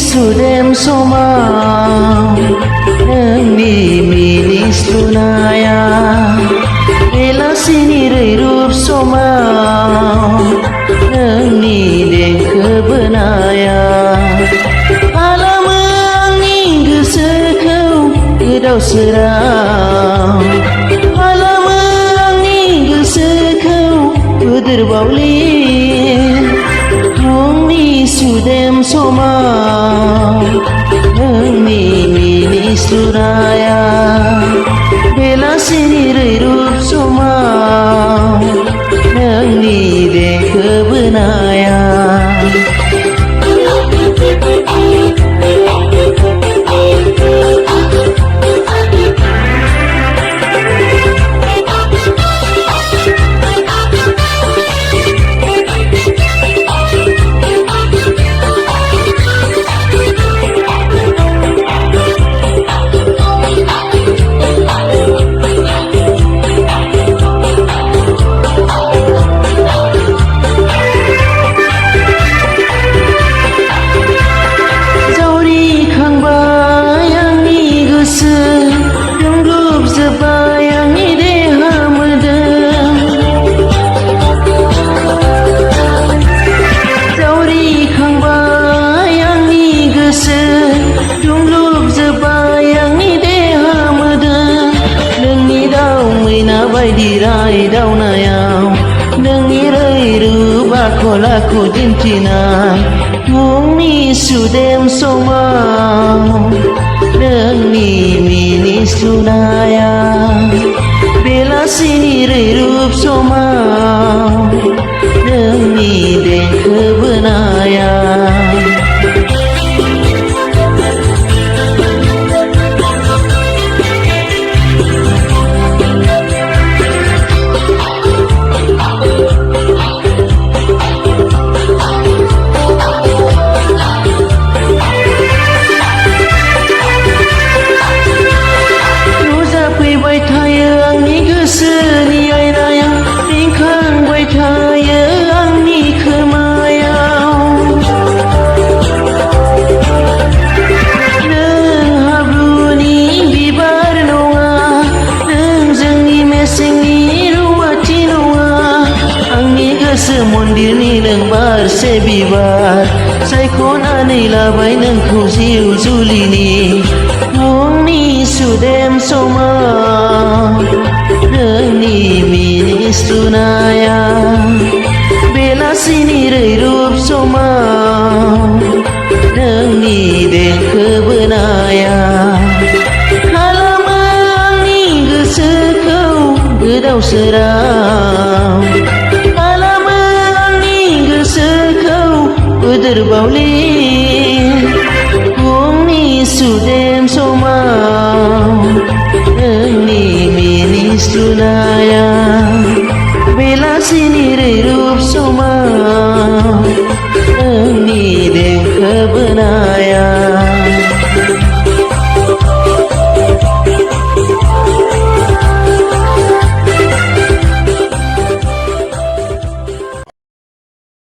सुदेम समाव नोंनि मिनिस्लुनाया बेलासिनि रैरुब समाव नोंनि देंखो बोनाया खालामो आंनि गोसोखौ गोदाव सोराव खालामो आंनि गोसोखौ बोदोर बावलिन फुंनि सुदेम समाव नोंनि मिनिस्लुनाया बेलासिनि रैरुब समाव नोंनि देंखो बोनाया बायदि रायदावनायाव नोंनि रैरुब आखल आखु दिन्थिनाय फुंनि सुदेम समाव नोंनि मिनिस्लुनाया बेलासिनि रैरुब समाव नोंनि देंखो बोनाया गोसोनि आयनायाव रिंखांबाय थायो आंनि खोमायाव नों हाब्रुनि बिबार नङा नों जोंनि मेसेंनि रुवाथि नङा आंनि गोसो मन्दिरनि नों बारसे बिबार सायख'नानै लाबाय नोंखौ जिउ जुलिनि फुंनि सुदेम समाव नोंनि मिनिस्लुनाया बेलासिनि रैरुब समाव नोंनि देंखो बोनाया खालामो आंनि गोसोखौ गोदाव सोराव खालामो आंनि गोसोखौ बोदोर बावलिन फुंनि सुदेम समाव नोंनि मिनिस्लुनाया